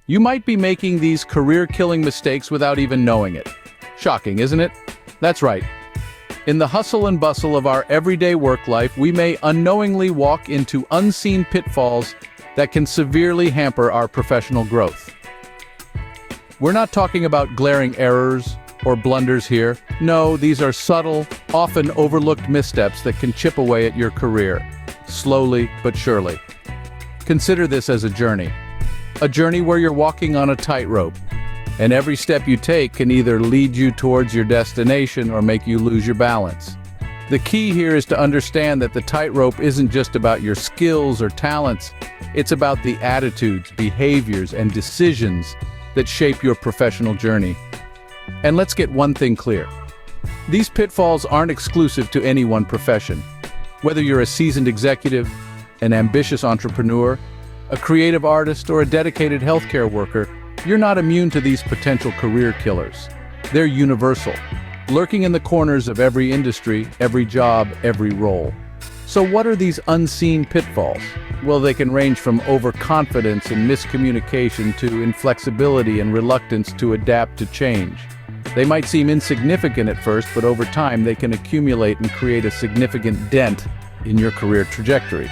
You might be making these career-killing mistakes without even knowing it. Shocking, isn't it? That's right. In the hustle and bustle of our everyday work life, we may unknowingly walk into unseen pitfalls that can severely hamper our professional growth. We're not talking about glaring errors or blunders here. No, these are subtle, often overlooked missteps that can chip away at your career, slowly but surely. Consider this as a journey where you're walking on a tightrope, and every step you take can either lead you towards your destination or make you lose your balance. The key here is to understand that the tightrope isn't just about your skills or talents, it's about the attitudes, behaviors, and decisions that shape your professional journey. And let's get one thing clear. These pitfalls aren't exclusive to any one profession. Whether you're a seasoned executive, an ambitious entrepreneur, a creative artist, or a dedicated healthcare worker, you're not immune to these potential career killers. They're universal, lurking in the corners of every industry, every job, every role. So what are these unseen pitfalls? Well, they can range from overconfidence and miscommunication to inflexibility and reluctance to adapt to change. They might seem insignificant at first, but over time they can accumulate and create a significant dent in your career trajectory.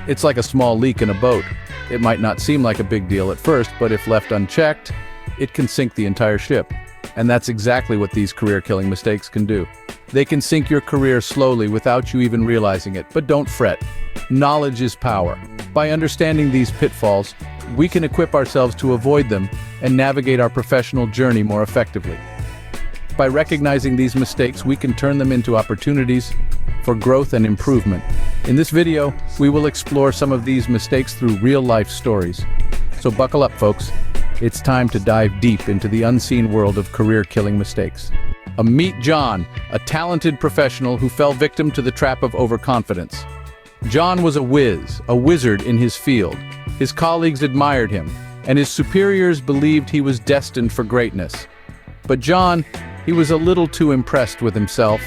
It's like a small leak in a boat. It might not seem like a big deal at first, but if left unchecked, it can sink the entire ship. And that's exactly what these career-killing mistakes can do. They can sink your career slowly without you even realizing it. But don't fret. Knowledge is power. By understanding these pitfalls, we can equip ourselves to avoid them and navigate our professional journey more effectively. By recognizing these mistakes, we can turn them into opportunities for growth and improvement. In this video, we will explore some of these mistakes through real-life stories. So buckle up, folks. It's time to dive deep into the unseen world of career-killing mistakes. Meet John, a talented professional who fell victim to the trap of overconfidence. John was a wizard in his field. His colleagues admired him, and his superiors believed he was destined for greatness. But John, he was a little too impressed with himself.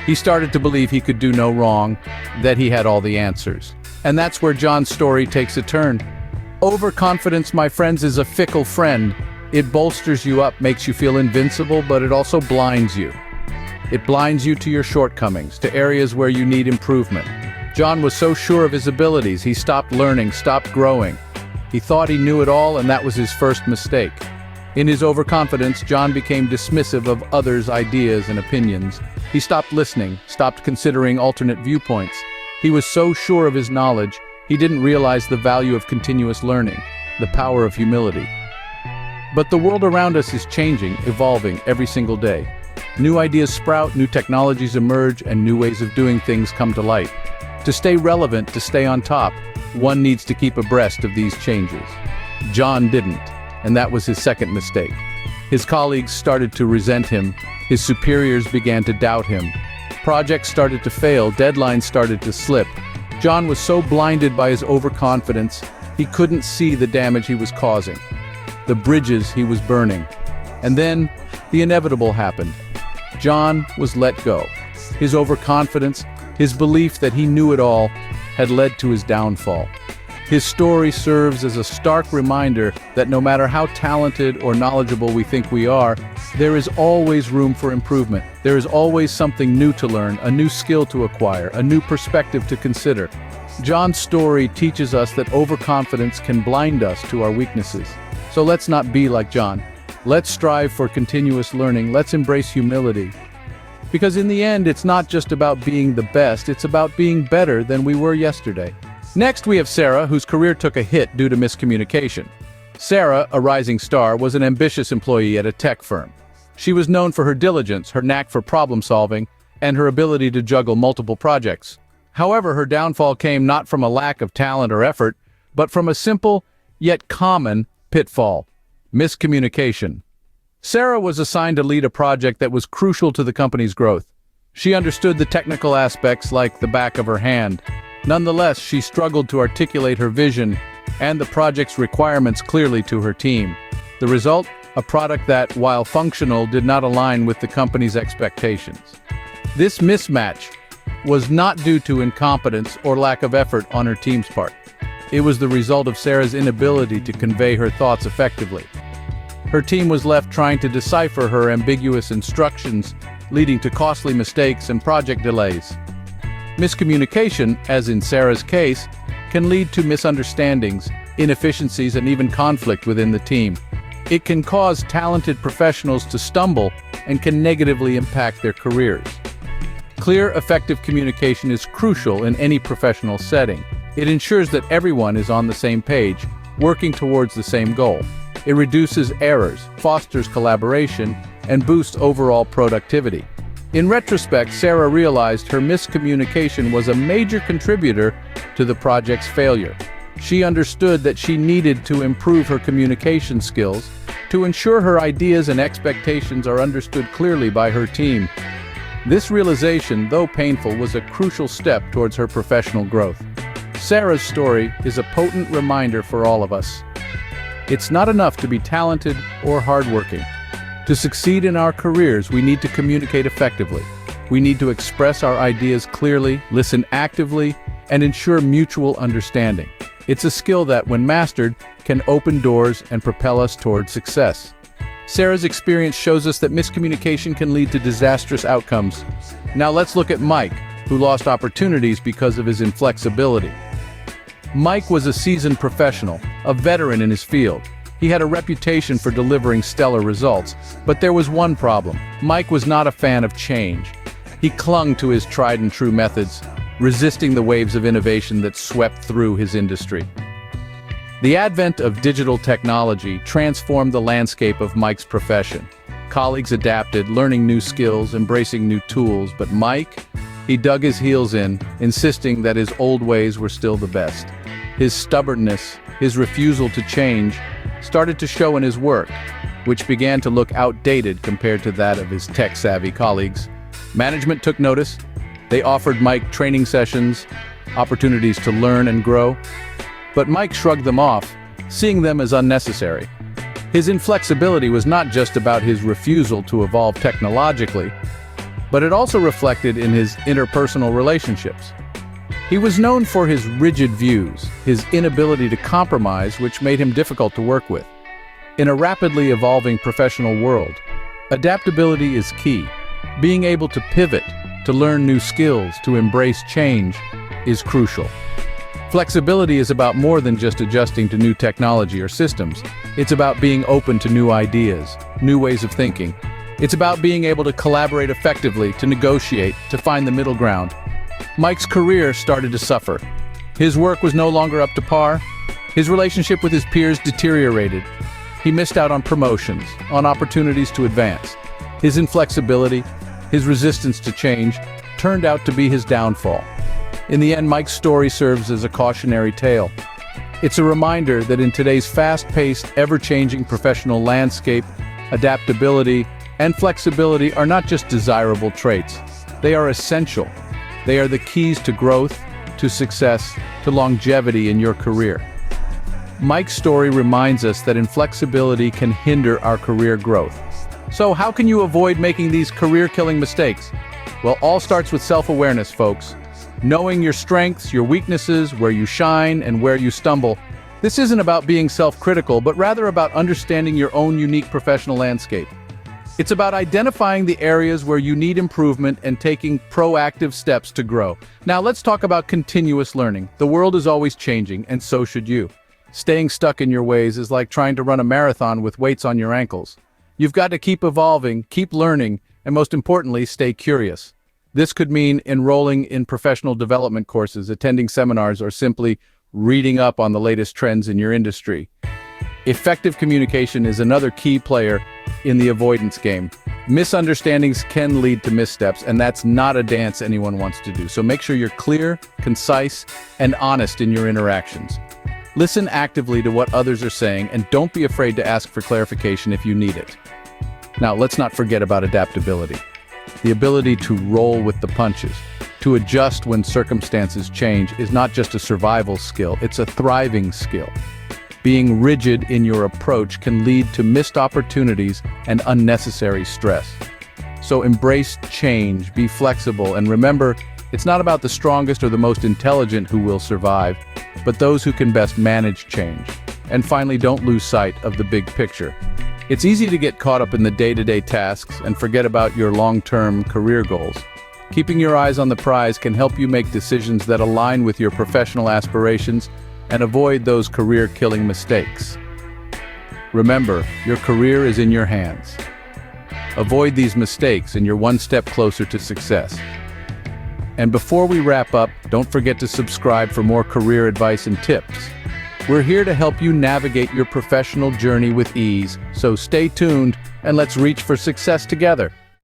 He started to believe he could do no wrong, that he had all the answers. And that's where John's story takes a turn. Overconfidence, my friends, is a fickle friend. It bolsters you up, makes you feel invincible, but it also blinds you. It blinds you to your shortcomings, to areas where you need improvement. John was so sure of his abilities, he stopped learning, stopped growing. He thought he knew it all, and that was his first mistake. In his overconfidence, John became dismissive of others' ideas and opinions. He stopped listening, stopped considering alternate viewpoints. He was so sure of his knowledge, he didn't realize the value of continuous learning, the power of humility. But the world around us is changing, evolving every single day. New ideas sprout, new technologies emerge, and new ways of doing things come to light. To stay relevant, to stay on top, one needs to keep abreast of these changes. John didn't, and that was his second mistake. His colleagues started to resent him. His superiors began to doubt him. Projects started to fail, deadlines started to slip. John was so blinded by his overconfidence, he couldn't see the damage he was causing, the bridges he was burning. And then, the inevitable happened. John was let go. His overconfidence, his belief that he knew it all, had led to his downfall. His story serves as a stark reminder that no matter how talented or knowledgeable we think we are, there is always room for improvement. There is always something new to learn, a new skill to acquire, a new perspective to consider. John's story teaches us that overconfidence can blind us to our weaknesses. So let's not be like John. Let's strive for continuous learning. Let's embrace humility. Because in the end, it's not just about being the best, it's about being better than we were yesterday. Next, we have Sarah, whose career took a hit due to miscommunication. Sarah, a rising star, was an ambitious employee at a tech firm. She was known for her diligence, her knack for problem-solving, and her ability to juggle multiple projects. However, her downfall came not from a lack of talent or effort, but from a simple, yet common, pitfall: miscommunication. Sarah was assigned to lead a project that was crucial to the company's growth. She understood the technical aspects like the back of her hand. Nonetheless, she struggled to articulate her vision and the project's requirements clearly to her team. The result? A product that, while functional, did not align with the company's expectations. This mismatch was not due to incompetence or lack of effort on her team's part. It was the result of Sarah's inability to convey her thoughts effectively. Her team was left trying to decipher her ambiguous instructions, leading to costly mistakes and project delays. Miscommunication, as in Sarah's case, can lead to misunderstandings, inefficiencies, and even conflict within the team. It can cause talented professionals to stumble and can negatively impact their careers. Clear, effective communication is crucial in any professional setting. It ensures that everyone is on the same page, working towards the same goal. It reduces errors, fosters collaboration, and boosts overall productivity. In retrospect, Sarah realized her miscommunication was a major contributor to the project's failure. She understood that she needed to improve her communication skills to ensure her ideas and expectations are understood clearly by her team. This realization, though painful, was a crucial step towards her professional growth. Sarah's story is a potent reminder for all of us. It's not enough to be talented or hardworking. To succeed in our careers, we need to communicate effectively. We need to express our ideas clearly, listen actively, and ensure mutual understanding. It's a skill that, when mastered, can open doors and propel us toward success. Sarah's experience shows us that miscommunication can lead to disastrous outcomes. Now let's look at Mike, who lost opportunities because of his inflexibility. Mike was a seasoned professional, a veteran in his field. He had a reputation for delivering stellar results, but there was one problem. Mike was not a fan of change. He clung to his tried-and-true methods, resisting the waves of innovation that swept through his industry. The advent of digital technology transformed the landscape of Mike's profession. Colleagues adapted, learning new skills, embracing new tools, but Mike, he dug his heels in, insisting that his old ways were still the best. His stubbornness, his refusal to change, started to show in his work, which began to look outdated compared to that of his tech-savvy colleagues. Management took notice. They offered Mike training sessions, opportunities to learn and grow. But Mike shrugged them off, seeing them as unnecessary. His inflexibility was not just about his refusal to evolve technologically, but it also reflected in his interpersonal relationships. He was known for his rigid views, his inability to compromise, which made him difficult to work with. In a rapidly evolving professional world, adaptability is key. Being able to pivot, to learn new skills, to embrace change, is crucial. Flexibility is about more than just adjusting to new technology or systems. It's about being open to new ideas, new ways of thinking. It's about being able to collaborate effectively, to negotiate, to find the middle ground. Mike's career started to suffer. His work was no longer up to par. His relationship with his peers deteriorated. He missed out on promotions, on opportunities to advance. His inflexibility, his resistance to change, turned out to be his downfall. In the end, Mike's story serves as a cautionary tale. It's a reminder that in today's fast-paced, ever-changing professional landscape, adaptability and flexibility are not just desirable traits. They are essential. They are the keys to growth, to success, to longevity in your career. Mike's story reminds us that inflexibility can hinder our career growth. So how can you avoid making these career-killing mistakes? Well, all starts with self-awareness, folks. Knowing your strengths, your weaknesses, where you shine, and where you stumble. This isn't about being self-critical, but rather about understanding your own unique professional landscape. It's about identifying the areas where you need improvement and taking proactive steps to grow. Now let's talk about continuous learning. The world is always changing, and so should you. Staying stuck in your ways is like trying to run a marathon with weights on your ankles. You've got to keep evolving, keep learning, and most importantly, stay curious. This could mean enrolling in professional development courses, attending seminars, or simply reading up on the latest trends in your industry. Effective communication is another key player in the avoidance game. Misunderstandings can lead to missteps, and that's not a dance anyone wants to do. So make sure you're clear, concise, and honest in your interactions. Listen actively to what others are saying, and don't be afraid to ask for clarification if you need it. Now, let's not forget about adaptability. The ability to roll with the punches, to adjust when circumstances change, is not just a survival skill, it's a thriving skill. Being rigid in your approach can lead to missed opportunities and unnecessary stress. So embrace change, be flexible, and remember, It's not about the strongest or the most intelligent who will survive, but those who can best manage change. And finally, don't lose sight of the big picture. It's easy to get caught up in the day-to-day tasks and forget about your long-term career goals. Keeping your eyes on the prize can help you make decisions that align with your professional aspirations and avoid those career-killing mistakes. Remember, your career is in your hands. Avoid these mistakes and you're one step closer to success. And before we wrap up, don't forget to subscribe for more career advice and tips. We're here to help you navigate your professional journey with ease, so stay tuned and let's reach for success together.